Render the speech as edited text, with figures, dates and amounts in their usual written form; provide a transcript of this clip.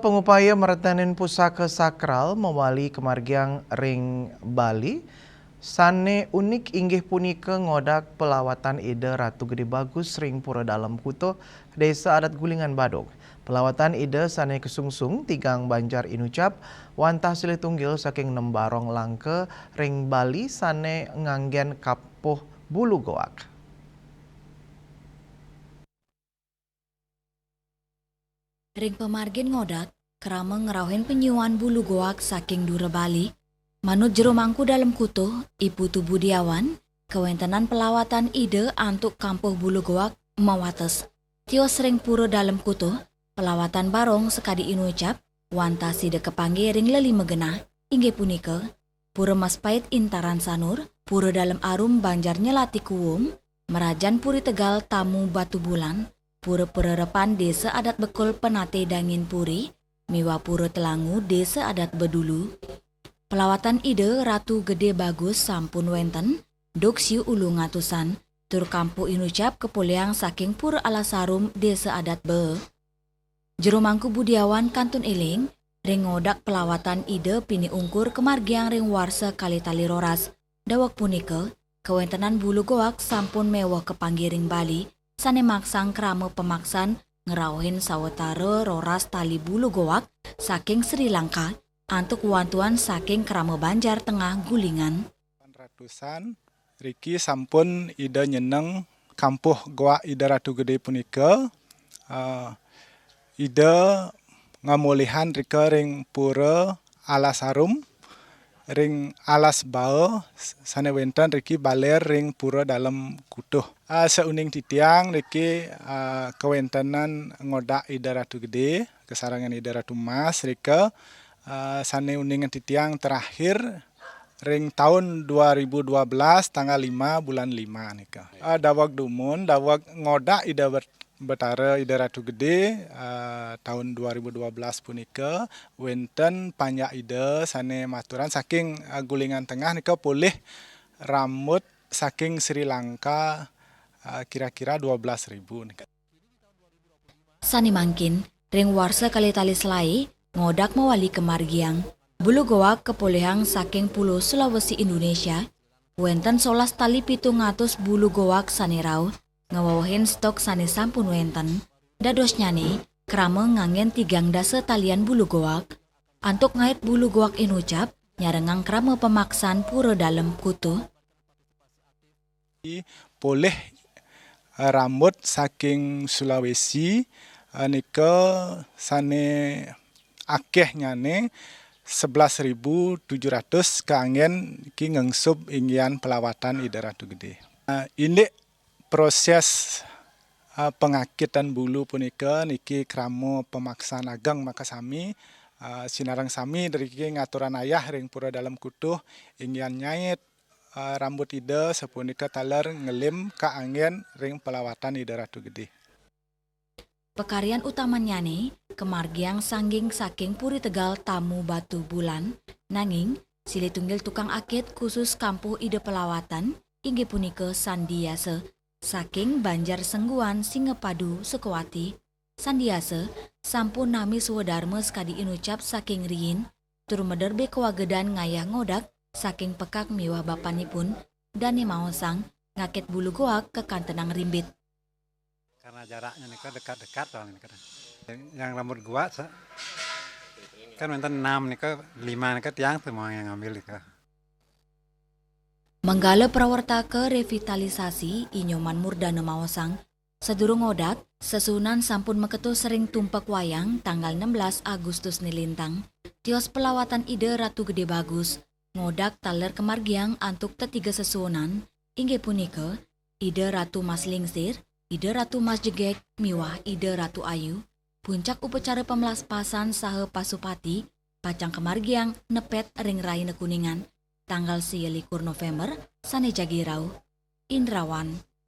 Pengupaya meretanin pusaka sakral mewali kemargiang ring Bali. Sane unik inggih punika ngodak pelawatan ide Ratu Gede Bagus ring Pura Dalam Kuto, Desa Adat Gulingan Badog. Pelawatan ide sane kesungsung tigang Banjar Inucap, wantah silih tunggil saking nembarong langke ring Bali sane nganggen kapuh bulu goak. Ring pemargin ngodak, kerama ngerauhin penyuan bulu goak saking dura Bali, manut jero mangku dalam kuto, Ibu Tu Budiawan, kewentenan pelawatan ide antuk kampuh bulu goak mawates. Tio sering pura dalam kuto, pelawatan barong sekadi inucap, wanta side kepangge ring leli megenah, inggih punika, pura Maspait Intaran Sanur, pura dalam arum Banjar Nyelati Kuwum, Merajan Puri Tegal Tamu Batu Bulan, Pura Pererepan Desa Adat Bekul Penate Dangin Puri, Miwa Pura Telangu Desa Adat Bedulu. Pelawatan ide Ratu Gede Bagus sampun wenten, doksiu ulu ngatusan, tur kampu inucap kepoliang saking Pura Alasarum Desa Adat Be. Jero mangku Budiawan kantun eling, ring ngodak pelawatan ide pini ungkur kemargiang ring warsa kali tali roras. Dawak punika, kewentenan bulu goak sampun mewah kepanggiring Bali, sane maksang krama pemaksan ngerauhin sawetara roras tali bulu goak saking Sri Lanka antuk wantuan saking krama Banjar Tengah Gulingan. Ratusan Riki sampun ida nyeneng kampuh goak ida Ratu Gede punika. Ida ngamulihan rika ring Pura Alasarum ring Alas Bao sane wenten riki baler ring Pura Dalam Kutuh. Seuning titiang riki kewentenan ngodak ida Ratu Gede, kesarangan ida Ratu Mas rika sane uningan titiang terakhir ring tahun 2012 tanggal 5 bulan 5 nika. Dawag dumun, dawag ngodak ida Betara ida Ratu Gede tahun 2012 punika wenten panjak ida sane maturan saking Gulingan Tengah nika pulih rambut saking Sri Lanka kira-kira 12.000 nika. Sani mangkin ring warsa kali tali selai ngodak mewali kemargiang bulu goak kepoliang saking Pulau Sulawesi Indonesia wenten 11 tali 700 bulu goak sane rau ngawawahin stok sane sampun wenten, dados nyane, krama ngangen 3 dasa talian bulu goak, antuk ngait bulu goak inucap, nyarengang krama pemaksan Pura Dalam Kutu. Boleh rambut saking Sulawesi, nika sane akeh nyane 11.700 kangen ki ngengsub inggian pelawatan ida Ratu Gede. Ini proses pengakitan bulu punika niki kramo pemaksaan ageng maka sami sinarang sami dari ngaturan ayah ring Pura Dalam Kutuh inggian nyait rambut ida sepunika taler ngelim ka angin ring pelawatan ida Ratu Gede. Pekarian utamanya nih kemargiang sangging saking Puri Tegal Tamu Batu Bulan, nanging silih tunggil tukang akit khusus kampuh ide pelawatan inggih punika Sandiase saking Banjar Sengguan Singepadu Sukawati. Sandiase sampun nami suwedarma sekadi inucap saking riyin tur mederbe kewagedan ngayah ngodak saking pekak miwah bapanipun dani maosang ngakit bulu goak ke kantenang rimbit. Karena jaraknya nih dekat-dekat soalnya nih. Yang rambut gua kan wenten 6 nih 5 nih tiang semua yang ngambil nih. Menggala prawartaka revitalisasi Inyoman Murdana Mawasang, sedurung ngodak, sesunan sampun meketu sering tumpak wayang tanggal 16 Agustus nilintang, tios pelawatan ide Ratu Gede Bagus, ngodak taler kemargiang antuk tetiga sesunan, inggih punika, ide Ratu Mas Lingsir, ide Ratu Mas Jegek, miwah ide Ratu Ayu, puncak upacara pemelaspasan saha Pasupati, pacang kemargiang nepet ring Raine Kuningan, tanggal 21 November, sane Jagirau, Indrawan.